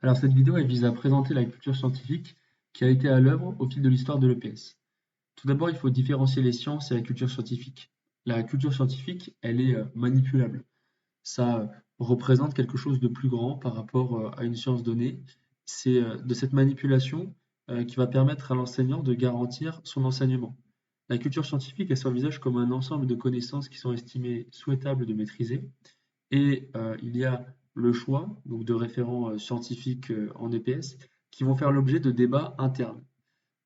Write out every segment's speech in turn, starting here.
Alors cette vidéo elle vise à présenter la culture scientifique qui a été à l'œuvre au fil de l'histoire de l'EPS. Tout d'abord, il faut différencier les sciences et la culture scientifique. La culture scientifique, elle est manipulable. Ça représente quelque chose de plus grand par rapport à une science donnée. C'est de cette manipulation qui va permettre à l'enseignant de garantir son enseignement. La culture scientifique, elle s'envisage comme un ensemble de connaissances qui sont estimées souhaitables de maîtriser et il y a le choix donc de référents scientifiques en EPS qui vont faire l'objet de débats internes.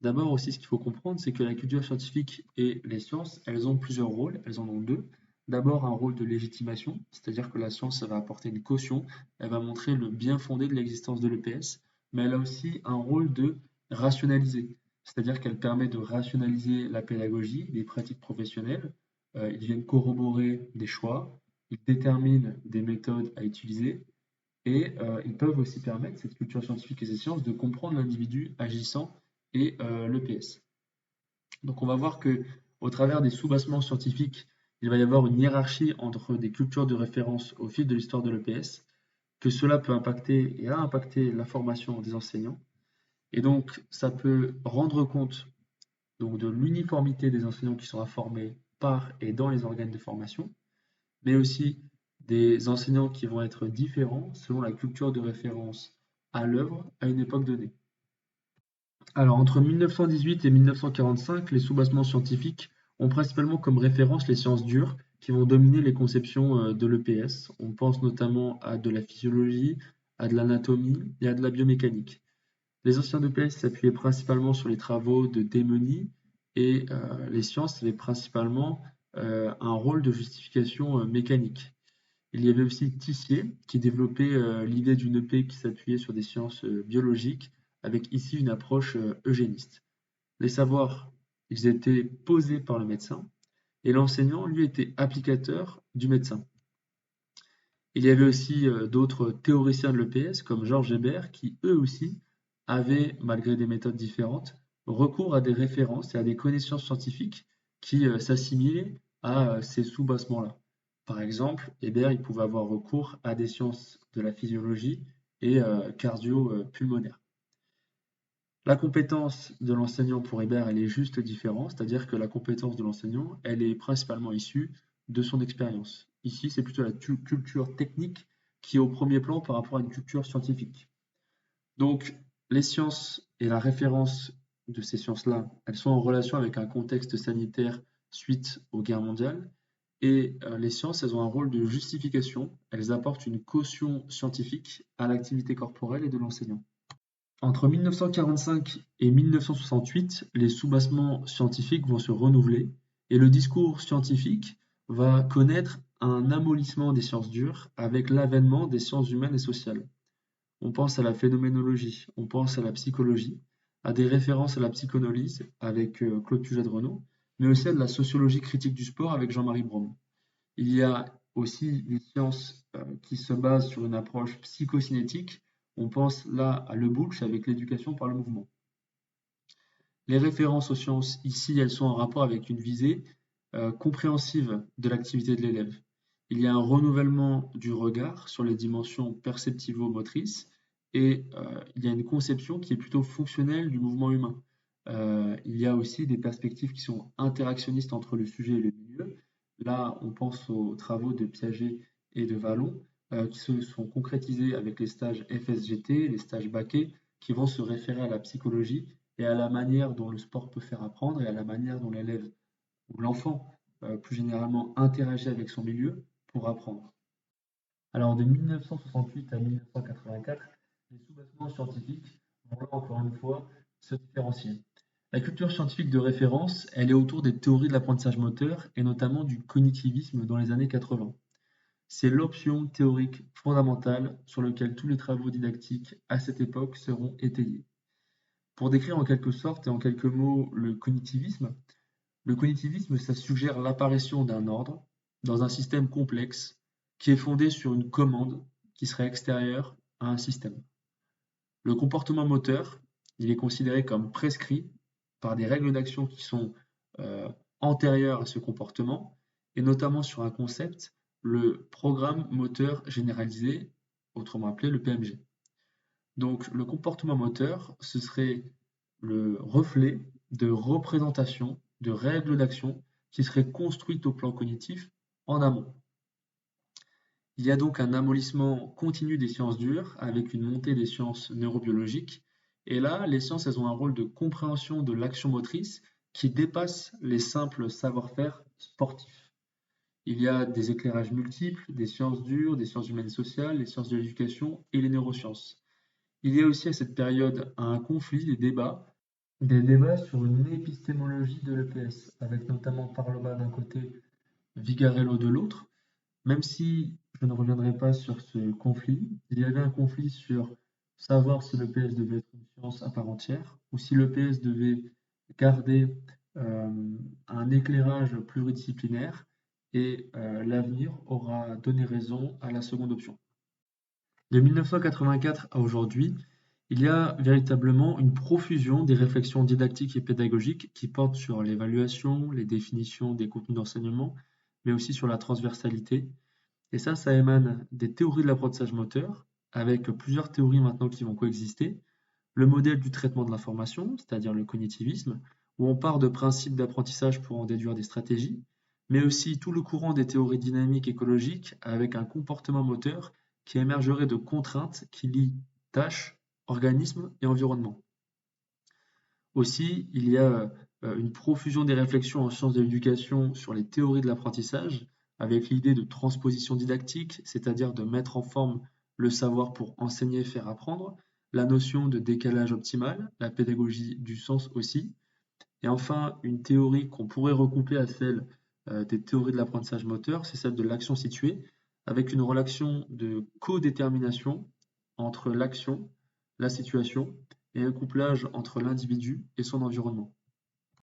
D'abord aussi, ce qu'il faut comprendre, c'est que la culture scientifique et les sciences, elles ont plusieurs rôles, elles en ont deux. D'abord, un rôle de légitimation, c'est-à-dire que la science, ça va apporter une caution, elle va montrer le bien fondé de l'existence de l'EPS, mais elle a aussi un rôle de rationaliser, c'est-à-dire qu'elle permet de rationaliser la pédagogie, les pratiques professionnelles, ils viennent corroborer des choix, ils déterminent des méthodes à utiliser, et ils peuvent aussi permettre, cette culture scientifique et ces sciences, de comprendre l'individu agissant et l'EPS. Donc on va voir que au travers des sous-bassements scientifiques, il va y avoir une hiérarchie entre des cultures de référence au fil de l'histoire de l'EPS, que cela peut impacter et a impacté la formation des enseignants. Et donc ça peut rendre compte donc, de l'uniformité des enseignants qui sont informés par et dans les organes de formation, mais aussi des enseignants qui vont être différents selon la culture de référence à l'œuvre à une époque donnée. Alors, entre 1918 et 1945, les sous-bassements scientifiques ont principalement comme référence les sciences dures qui vont dominer les conceptions de l'EPS. On pense notamment à de la physiologie, à de l'anatomie et à de la biomécanique. Les anciens EPS s'appuyaient principalement sur les travaux de Démony et les sciences avaient principalement un rôle de justification mécanique. Il y avait aussi Tissier qui développait l'idée d'une EP qui s'appuyait sur des sciences biologiques, avec ici une approche eugéniste. Les savoirs, ils étaient posés par le médecin, et l'enseignant, lui, était applicateur du médecin. Il y avait aussi d'autres théoriciens de l'EPS, comme Georges Hébert, qui eux aussi avaient, malgré des méthodes différentes, recours à des références et à des connaissances scientifiques qui s'assimilaient à ces sous-bassements-là. Par exemple, Hébert, il pouvait avoir recours à des sciences de la physiologie et cardio-pulmonaire. La compétence de l'enseignant pour Hébert, elle est juste différente, c'est-à-dire que la compétence de l'enseignant, elle est principalement issue de son expérience. Ici, c'est plutôt la culture technique qui est au premier plan par rapport à une culture scientifique. Donc, les sciences et la référence de ces sciences-là, elles sont en relation avec un contexte sanitaire suite aux guerres mondiales. Et les sciences, elles ont un rôle de justification. Elles apportent une caution scientifique à l'activité corporelle et de l'enseignant. Entre 1945 et 1968, les soubassements scientifiques vont se renouveler et le discours scientifique va connaître un amollissement des sciences dures avec l'avènement des sciences humaines et sociales. On pense à la phénoménologie, on pense à la psychologie, à des références à la psychanalyse avec Claude Puget-Renaud, mais aussi à de la sociologie critique du sport avec Jean-Marie Brom. Il y a aussi des sciences qui se basent sur une approche psychocinétique. On pense là à Le Boulch avec l'éducation par le mouvement. Les références aux sciences ici, elles sont en rapport avec une visée compréhensive de l'activité de l'élève. Il y a un renouvellement du regard sur les dimensions perceptivo-motrices et il y a une conception qui est plutôt fonctionnelle du mouvement humain. Il y a aussi des perspectives qui sont interactionnistes entre le sujet et le milieu. Là, on pense aux travaux de Piaget et de Vallon qui se sont concrétisés avec les stages FSGT, les stages Baquet, qui vont se référer à la psychologie et à la manière dont le sport peut faire apprendre et à la manière dont l'élève ou l'enfant, plus généralement, interagit avec son milieu pour apprendre. Alors de 1968 à 1984, les sous-bassements scientifiques vont là encore une fois se différencier. La culture scientifique de référence, elle est autour des théories de l'apprentissage moteur et notamment du cognitivisme dans les années 80. C'est l'option théorique fondamentale sur laquelle tous les travaux didactiques à cette époque seront étayés. Pour décrire en quelque sorte et en quelques mots le cognitivisme, ça suggère l'apparition d'un ordre dans un système complexe qui est fondé sur une commande qui serait extérieure à un système. Le comportement moteur, il est considéré comme prescrit par des règles d'action qui sont euh, antérieures à ce comportement, et notamment sur un concept, le programme moteur généralisé, autrement appelé le PMG. Donc le comportement moteur, ce serait le reflet de représentations, de règles d'action qui seraient construites au plan cognitif en amont. Il y a donc un amollissement continu des sciences dures avec une montée des sciences neurobiologiques. Et là, les sciences, elles ont un rôle de compréhension de l'action motrice qui dépasse les simples savoir-faire sportifs. Il y a des éclairages multiples, des sciences dures, des sciences humaines et sociales, les sciences de l'éducation et les neurosciences. Il y a aussi à cette période un conflit, des débats sur une épistémologie de l'EPS, avec notamment Parlova d'un côté, Vigarello de l'autre. Même si je ne reviendrai pas sur ce conflit, il y avait un conflit sur savoir si l'EPS devait être une science à part entière ou si l'EPS devait garder euh, un éclairage pluridisciplinaire et l'avenir aura donné raison à la seconde option. De 1984 à aujourd'hui, il y a véritablement une profusion des réflexions didactiques et pédagogiques qui portent sur l'évaluation, les définitions des contenus d'enseignement, mais aussi sur la transversalité. Et ça émane des théories de l'apprentissage moteur, avec plusieurs théories maintenant qui vont coexister. Le modèle du traitement de l'information, c'est-à-dire le cognitivisme, où on part de principes d'apprentissage pour en déduire des stratégies, mais aussi tout le courant des théories dynamiques écologiques, avec un comportement moteur qui émergerait de contraintes qui lient tâches, organismes et environnement. Aussi, il y a une profusion des réflexions en sciences de l'éducation sur les théories de l'apprentissage, avec l'idée de transposition didactique, c'est-à-dire de mettre en forme le savoir pour enseigner et faire apprendre, la notion de décalage optimal, la pédagogie du sens aussi, et enfin une théorie qu'on pourrait recouper à celle des théories de l'apprentissage moteur, c'est celle de l'action située, avec une relation de codétermination entre l'action, la situation et un couplage entre l'individu et son environnement.